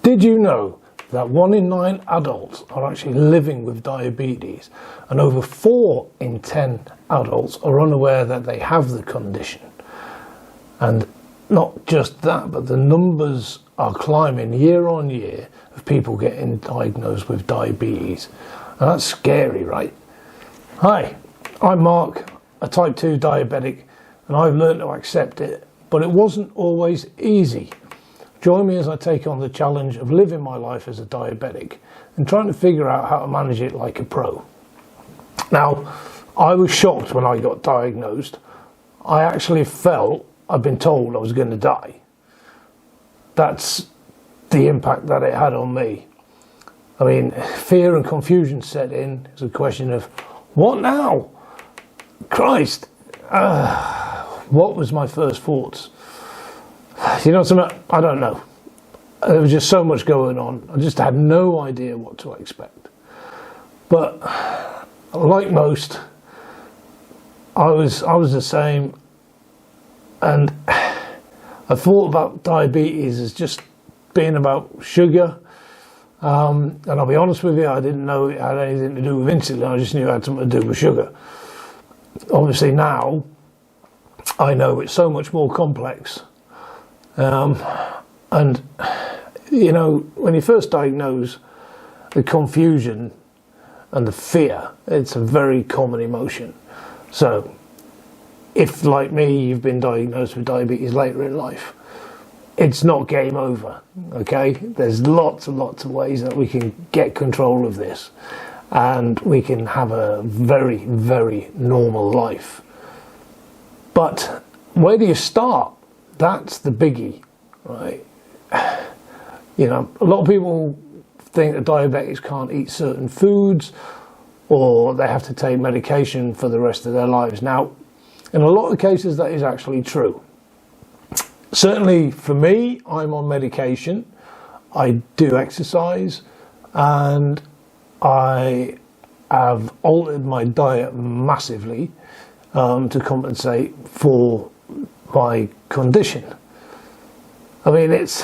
Did you know that 1 in 9 adults are actually living with diabetes, and over 4 in 10 adults are unaware that they have the condition? And not just that, but the numbers are climbing year on year of people getting diagnosed with diabetes. And that's scary, right? Hi, I'm Mark, a type 2 diabetic, and I've learned to accept it, but it wasn't always easy. Join me as I take on the challenge of living my life as a diabetic and trying to figure out how to manage it like a pro. Now, I was shocked when I got diagnosed. I actually felt I'd been told I was going to die. That's the impact that it had on me. I mean, fear and confusion set in. It's a question of, what now? Christ, what was my first thoughts? You know something? I don't know. There was just so much going on. I just had no idea what to expect. But like most, I was the same, and I thought about diabetes as just being about sugar. And I'll be honest with you, I didn't know it had anything to do with insulin. I just knew it had something to do with sugar. Obviously now, I know it's so much more complex. And, you know, when you first diagnose, the confusion and the fear, it's a very common emotion. So, if, like me, you've been diagnosed with diabetes later in life, it's not game over, okay? There's lots and lots of ways that we can get control of this, and we can have a very, very normal life. But where do you start? That's the biggie, right? You know, a lot of people think that diabetics can't eat certain foods, or they have to take medication for the rest of their lives. Now, in a lot of cases, that is actually true. Certainly for me, I'm on medication. I do exercise, and I have altered my diet massively to compensate for my condition. I mean, it's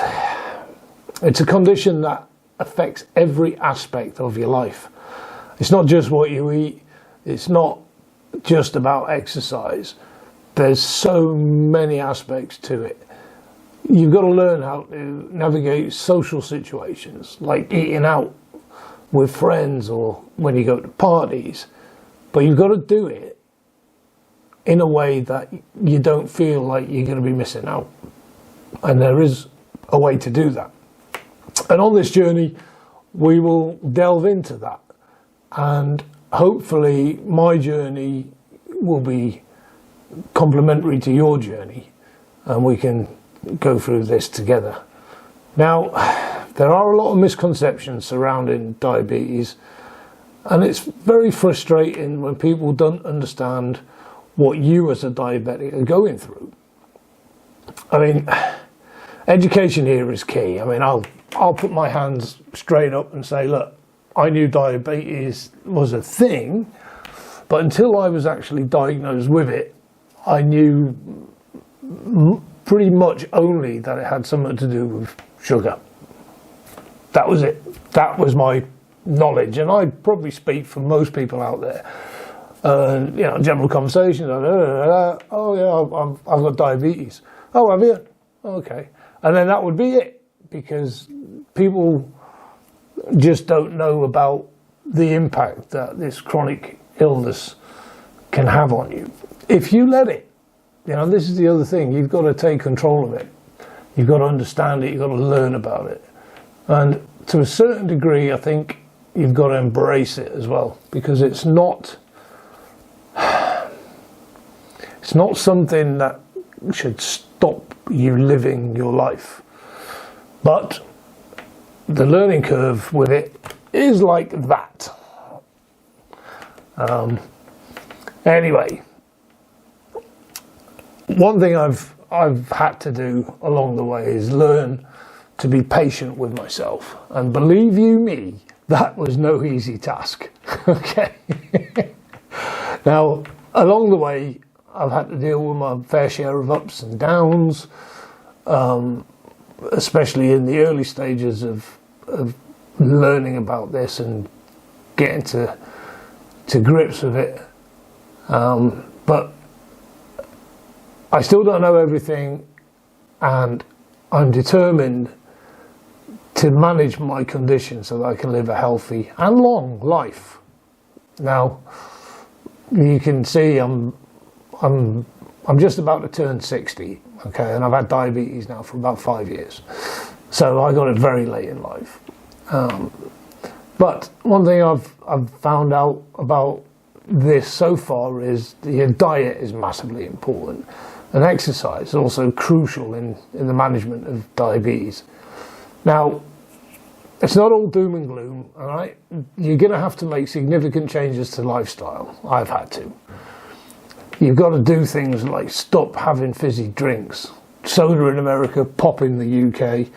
a condition that affects every aspect of your life. It's not just what you eat. It's not just about exercise. There's so many aspects to it. You've got to learn how to navigate social situations, like eating out with friends or when you go to parties. But you've got to do it in a way that you don't feel like you're going to be missing out. And there is a way to do that. And on this journey, we will delve into that. And hopefully my journey will be complementary to your journey, and we can go through this together. Now, there are a lot of misconceptions surrounding diabetes, and it's very frustrating when people don't understand what you as a diabetic are going through. I mean, education here is key. I mean, I'll put my hands straight up and say, look, I knew diabetes was a thing, but until I was actually diagnosed with it, I knew pretty much only that it had something to do with sugar. That was it. That was my knowledge, and I probably speak for most people out there. You know, general conversations. Oh yeah, I've got diabetes. Oh, have you? Okay, and then that would be it, because people just don't know about the impact that this chronic illness can have on you if you let it. You know, this is the other thing. You've got to take control of it. You've got to understand it. You've got to learn about it. And to a certain degree, I think you've got to embrace it as well, because it's not something that should stop you living your life. But the learning curve with it is like that. Anyway, one thing I've had to do along the way is learn to be patient with myself. And believe you me, that was no easy task. Okay. Now, along the way, I've had to deal with my fair share of ups and downs. especially in the early stages of learning about this and getting to grips with it. But I still don't know everything, and I'm determined to manage my condition so that I can live a healthy and long life. Now, you can see I'm just about to turn 60, okay, and I've had diabetes now for about 5 years. So I got it very late in life. But one thing I've found out about this so far is your diet is massively important, and exercise is also crucial in the management of diabetes. Now, it's not all doom and gloom, all right? You're going to have to make significant changes to lifestyle. I've had to. You've got to do things like stop having fizzy drinks. Soda in America, pop in the UK.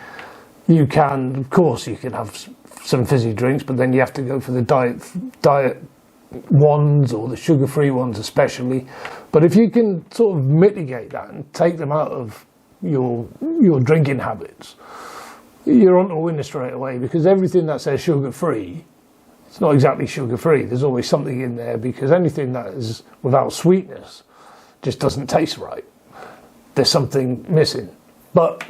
You can, of course, you can have some fizzy drinks, but then you have to go for the diet ones, or the sugar-free ones especially. But if you can sort of mitigate that and take them out of your drinking habits, you're on to winner straight away, because everything that says sugar-free, it's not exactly sugar-free. There's always something in there, because anything that is without sweetness just doesn't taste right. There's something missing. But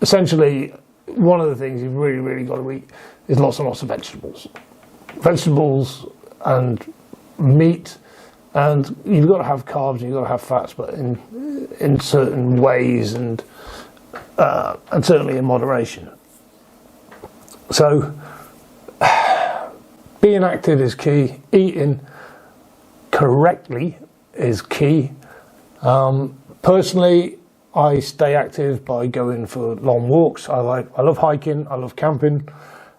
essentially, one of the things you've really, really got to eat is lots and lots of vegetables. Vegetables and meat, and you've got to have carbs and you've got to have fats, but in certain ways, and certainly in moderation. So being active is key. Eating correctly is key. Personally, I stay active by going for long walks. I love hiking. I love camping.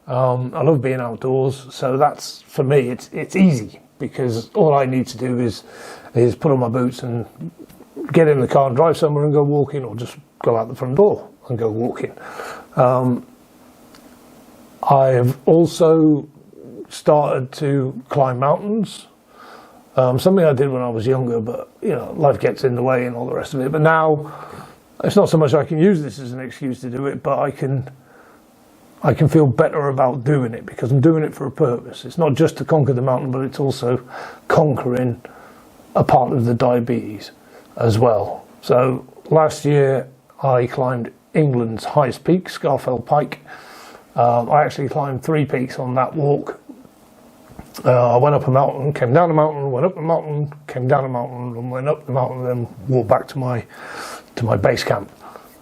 I love being outdoors. So that's, for me, it's easy, because all I need to do is put on my boots and get in the car and drive somewhere and go walking, or just go out the front door and go walking. I've also started to climb mountains. Something I did when I was younger, but life gets in the way and all the rest of it. But now it's not so much I can use this as an excuse to do it, but I can feel better about doing it, because I'm doing it for a purpose. It's not just to conquer the mountain, but it's also conquering a part of the diabetes as well. So last year I climbed England's highest peak, Scafell Pike. I actually climbed 3 peaks on that walk. I went up a mountain, came down a mountain, went up a mountain, came down a mountain, and went up the mountain, and then walked back to my base camp.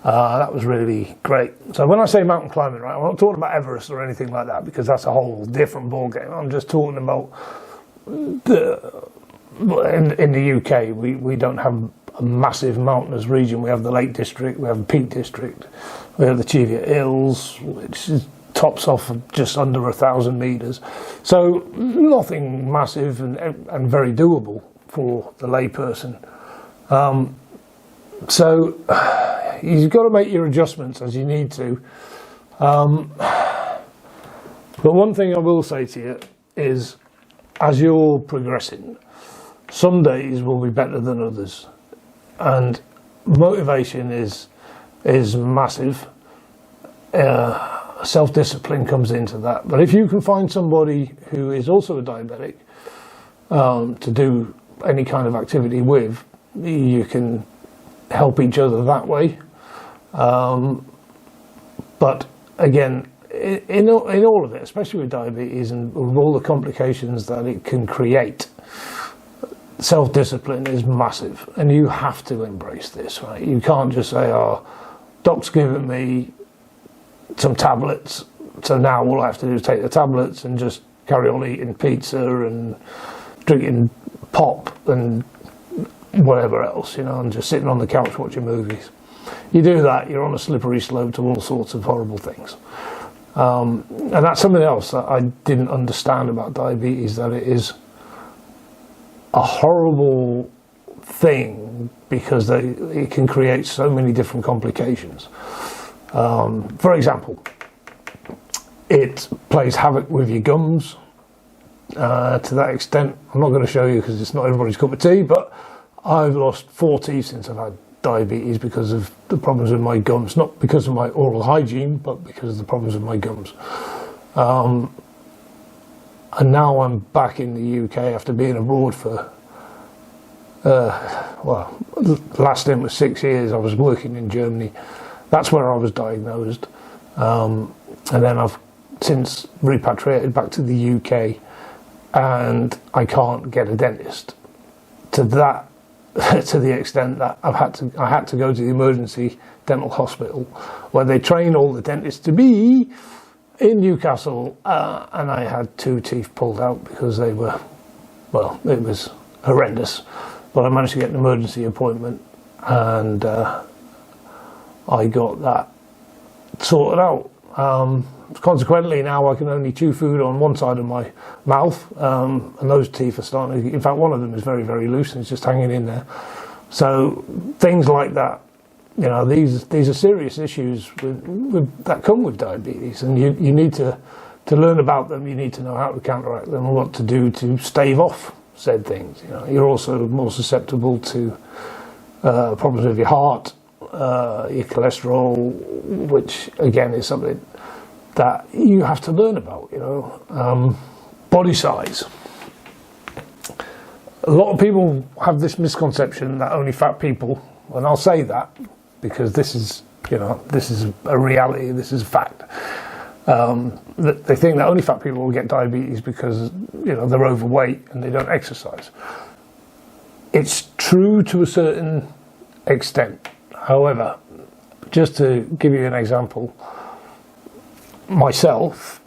That was really great. So when I say mountain climbing, right, I'm not talking about Everest or anything like that, because that's a whole different ball game. I'm just talking about in the UK, we don't have a massive mountainous region. We have the Lake District, we have the Peak District, we have the Cheviot Hills, which tops off of just under 1,000 meters. So nothing massive and very doable for the layperson. So you've got to make your adjustments as you need to. But one thing I will say to you is, as you're progressing, some days will be better than others, and motivation is massive. Self-discipline comes into that. But if you can find somebody who is also a diabetic to do any kind of activity with, you can help each other that way. But again, in all of it, especially with diabetes and with all the complications that it can create, self-discipline is massive, and you have to embrace this, right? You can't just say, "Oh, doc's given me some tablets, so now all I have to do is take the tablets and just carry on eating pizza and drinking pop and whatever else, and just sitting on the couch watching movies." You do that, you're on a slippery slope to all sorts of horrible things. And that's something else that I didn't understand about diabetes, that it is a horrible thing because it can create so many different complications. For example, it plays havoc with your gums to that extent. I'm not going to show you because it's not everybody's cup of tea, but I've lost 4 teeth since I've had diabetes because of the problems with my gums, not because of my oral hygiene, but because of the problems with my gums. And now I'm back in the UK after being abroad for, well, the last stint was 6 years. I was working in Germany. That's where I was diagnosed. And then I've since repatriated back to the UK, and I can't get a dentist. To the extent that I had to go to the emergency dental hospital, where they train all the dentists to be in Newcastle, and I had 2 teeth pulled out because they were, well, it was horrendous. But I managed to get an emergency appointment, and I got that sorted out. Consequently, now I can only chew food on one side of my mouth, and those teeth are starting to, in fact, one of them is very, very loose and it's just hanging in there. So things like that, you know, these are serious issues that come with diabetes, and you need to learn about them. You need to know how to counteract them and what to do to stave off said things. You know, you're also more susceptible to problems with your heart, your cholesterol, which again is something that you have to learn about. You know, body size. A lot of people have this misconception that only fat people, and I'll say that because this is, you know, this is a reality, this is a fact. They think that only fat people will get diabetes because, you know, they're overweight and they don't exercise. It's true to a certain extent. However, just to give you an example, myself,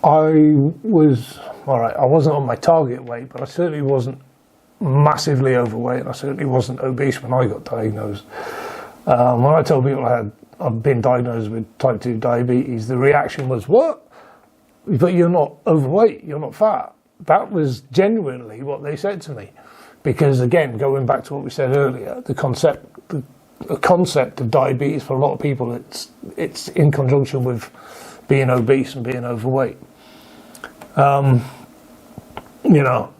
I wasn't on my target weight, but I certainly wasn't massively overweight, and I certainly wasn't obese when I got diagnosed. When I told people I've been diagnosed with type 2 diabetes, the reaction was, what? But you're not overweight, you're not fat. That was genuinely what they said to me. Because again, going back to what we said earlier, the concept of diabetes for a lot of people, it's in conjunction with being obese and being overweight. You know,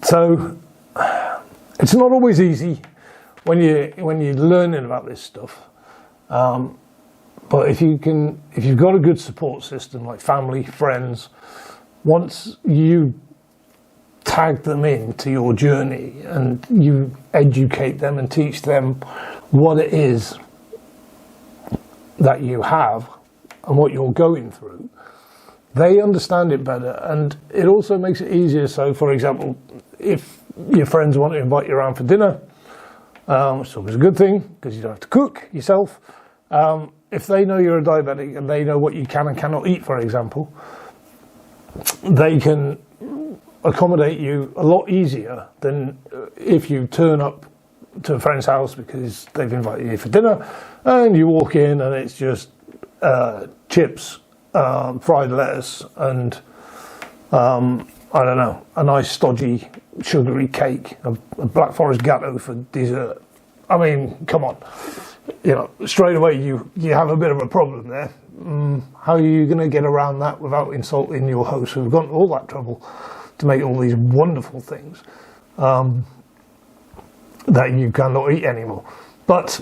so it's not always easy when you're learning about this stuff. But if you've got a good support system like family, friends, once you tag them into your journey and you educate them and teach them what it is that you have and what you're going through, they understand it better, and it also makes it easier. So, for example, if your friends want to invite you around for dinner, which is always a good thing because you don't have to cook yourself, if they know you're a diabetic and they know what you can and cannot eat, for example, they can accommodate you a lot easier than if you turn up to a friend's house because they've invited you for dinner and you walk in and it's just chips, fried lettuce and I don't know, a nice stodgy sugary cake, a Black Forest gatto for dessert. I mean, come on, you know, straight away you have a bit of a problem there. How are you going to get around that without insulting your host who've gone to all that trouble to make all these wonderful things that you cannot eat anymore? But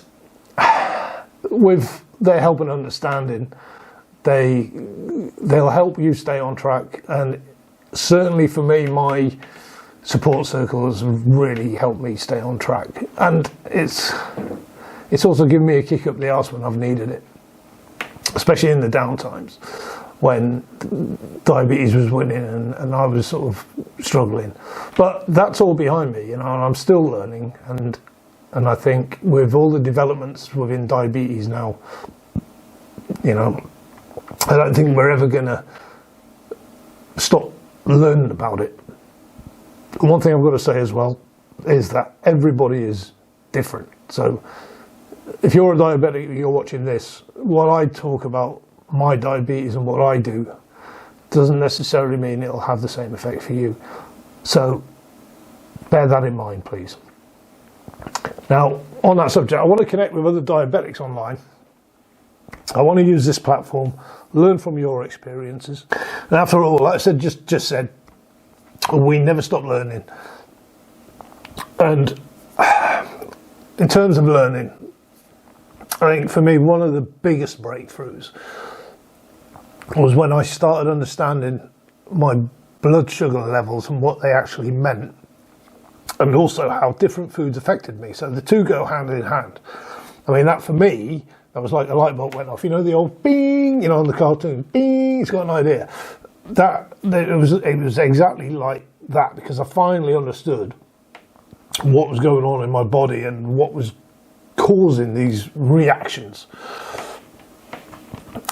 with their help and understanding, they'll help you stay on track. And certainly for me, my support circle has really helped me stay on track. And it's also given me a kick up the arse when I've needed it, especially in the down times when diabetes was winning and I was sort of struggling. But that's all behind me, you know, and I'm still learning. And I think with all the developments within diabetes now, you know, I don't think we're ever going to stop learning about it. One thing I've got to say as well is that everybody is different. So if you're a diabetic and you're watching this, what I talk about, my diabetes and what I do, doesn't necessarily mean it'll have the same effect for you. So bear that in mind, please. Now, on that subject, I want to connect with other diabetics online. I want to use this platform, learn from your experiences. And after all, like I said, just said, we never stop learning. And in terms of learning, I think for me, one of the biggest breakthroughs was when I started understanding my blood sugar levels and what they actually meant, and also how different foods affected me. So the two go hand in hand. I mean, that for me, that was like a light bulb went off. You know, the old bing, you know, on the cartoon, bing, it's got an idea. It was exactly like that, because I finally understood what was going on in my body and what was causing these reactions.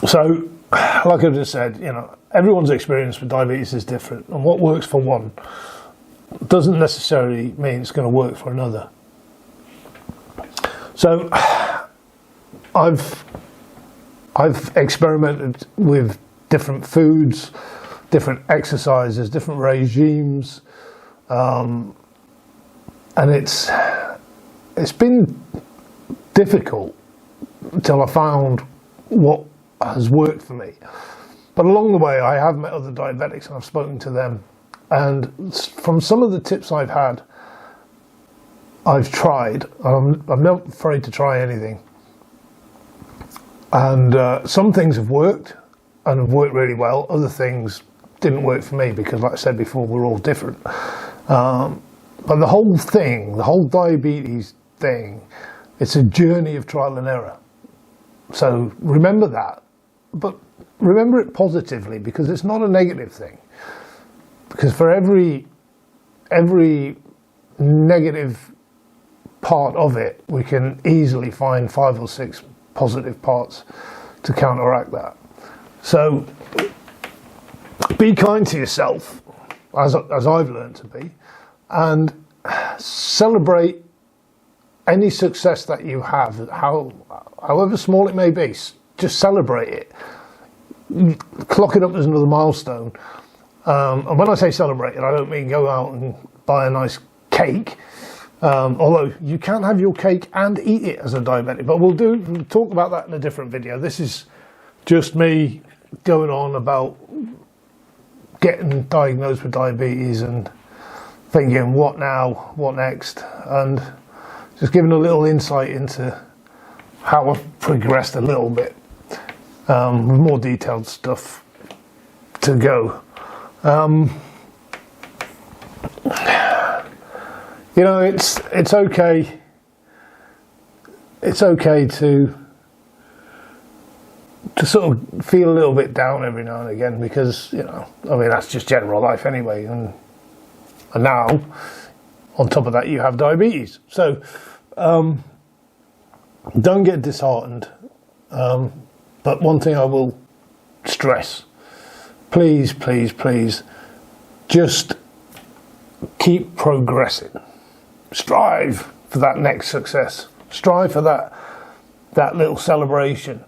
So, like I just said, you know, everyone's experience with diabetes is different, and what works for one doesn't necessarily mean it's going to work for another. So, I've experimented with different foods, different exercises, different regimes, and it's been difficult until I found what has worked for me. But along the way, I have met other diabetics and I've spoken to them, and from some of the tips I've had, I've tried. I'm not afraid to try anything, and some things have worked and have worked really well. Other things didn't work for me because, like I said before, we're all different. But the whole thing, the whole diabetes thing, it's a journey of trial and error. So remember that, but remember it positively, because it's not a negative thing. Because for every negative part of it, we can easily find 5 or 6 positive parts to counteract that. So be kind to yourself, as I've learned to be, and celebrate any success that you have, however small it may be. Just celebrate it. Clock it up as another milestone. And when I say celebrate it, I don't mean go out and buy a nice cake. Although you can have your cake and eat it as a diabetic, but we'll talk about that in a different video. This is just me going on about getting diagnosed with diabetes and thinking, what now, what next, and just giving a little insight into how I've progressed a little bit, with more detailed stuff to go. You know, it's okay. It's okay to sort of feel a little bit down every now and again, because, you know, I mean, that's just general life anyway, and now on top of that you have diabetes. So don't get disheartened, but one thing I will stress, please just keep progressing. Strive for that next success. Strive for that little celebration.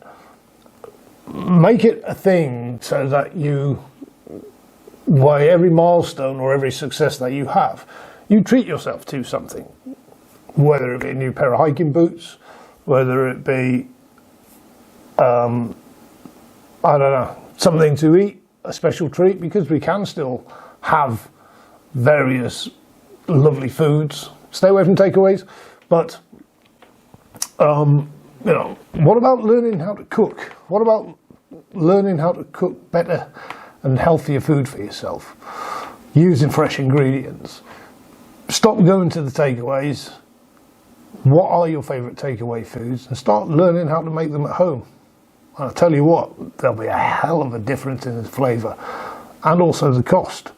Make it a thing so that you, by every milestone or every success that you have, you treat yourself to something. Whether it be a new pair of hiking boots, whether it be, I don't know, something to eat, a special treat, because we can still have various lovely foods. Stay away from takeaways, but you know, what about learning how to cook? What about learning how to cook better and healthier food for yourself, using fresh ingredients? Stop going to the takeaways. What are your favourite takeaway foods, and start learning how to make them at home. And I'll tell you what, there'll be a hell of a difference in the flavour and also the cost.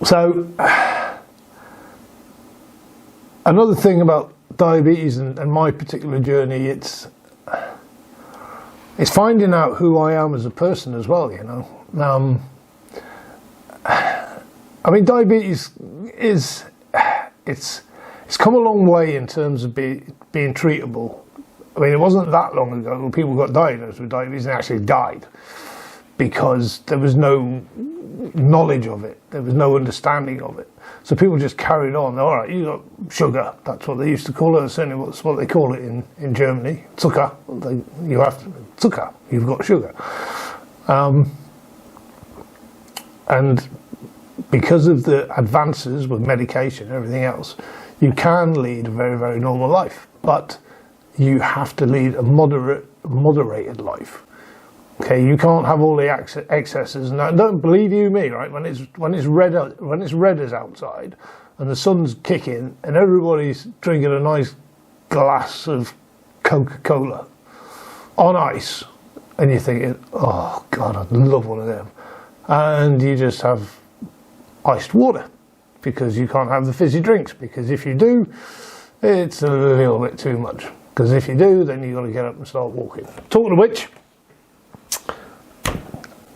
So another thing about diabetes and my particular journey, it's finding out who I am as a person as well, you know. I mean, diabetes it's come a long way in terms of being treatable. I mean, it wasn't that long ago when people got diagnosed with diabetes and actually died because there was no knowledge of it, there was no understanding of it. So people just carried on. All right, you got sugar. That's what they used to call it. Certainly, that's what they call it in Germany. Zucker. You have to, Zucker. You've got sugar. And because of the advances with medication and everything else, you can lead a very, very normal life, but you have to lead a moderated life. Okay, you can't have all the excesses. Now, don't believe you me, right? When it's red as outside, and the sun's kicking, and everybody's drinking a nice glass of Coca-Cola on ice, and you're thinking, oh God, I'd love one of them, and you just have iced water because you can't have the fizzy drinks, because if you do, it's a little bit too much, because if you do, then you've got to get up and start walking. Talking of which,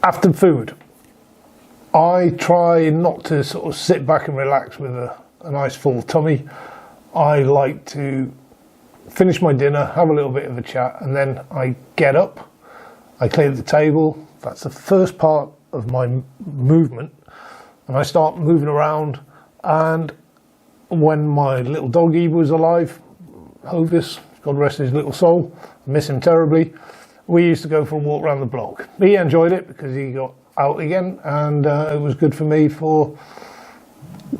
after food, I try not to sort of sit back and relax with a nice full tummy. I like to finish my dinner, have a little bit of a chat, and then I get up, I clear the table. That's the first part of my movement, and I start moving around. And when my little doggy was alive, Hovis, God rest his little soul, I miss him terribly, we used to go for a walk around the block. He enjoyed it because he got out again, and it was good for me for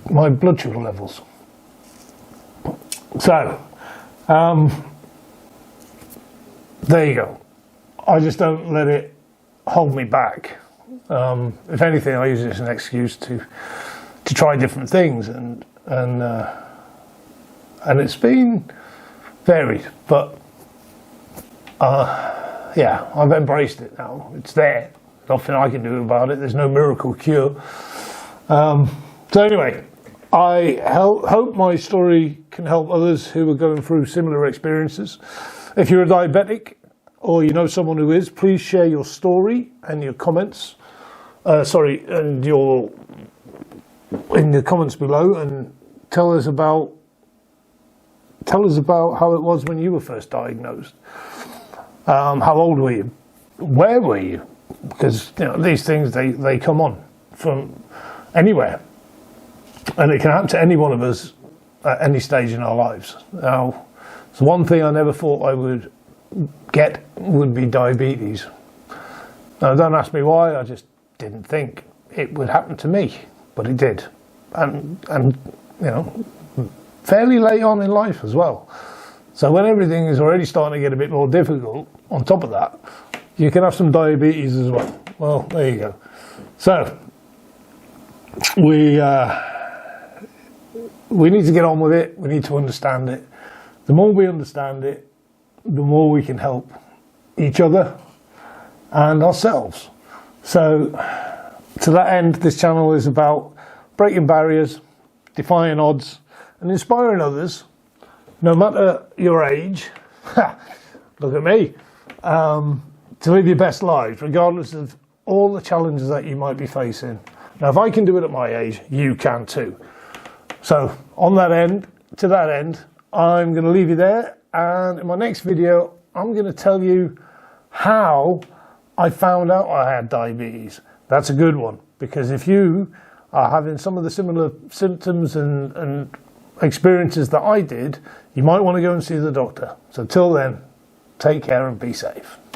my blood sugar levels. So, there you go. I just don't let it hold me back. If anything, I use it as an excuse to try different things, and it's been varied, but yeah, I've embraced it now. It's there. Nothing I can do about it. There's no miracle cure. So anyway, I hope my story can help others who are going through similar experiences. If you're a diabetic, or you know someone who is, please share your story and your comments. In the comments below, and tell us about how it was when you were first diagnosed. How old were you? Where were you? Because these things, they come on from anywhere, and it can happen to any one of us at any stage in our lives. Now, it's one thing I never thought I would get would be diabetes. Now, don't ask me why. I just didn't think it would happen to me, but it did, and fairly late on in life as well. So when everything is already starting to get a bit more difficult, on top of that, you can have some diabetes as well. Well, there you go. So we need to get on with it. We need to understand it. The more we understand it, the more we can help each other and ourselves. So to that end, this channel is about breaking barriers, defying odds, and inspiring others, no matter your age, look at me, to live your best lives, regardless of all the challenges that you might be facing. Now, if I can do it at my age, you can too. So, to that end, I'm going to leave you there, and in my next video, I'm going to tell you how I found out I had diabetes. That's a good one, because if you are having some of the similar symptoms and experiences that I did, you might want to go and see the doctor. So till then, take care and be safe.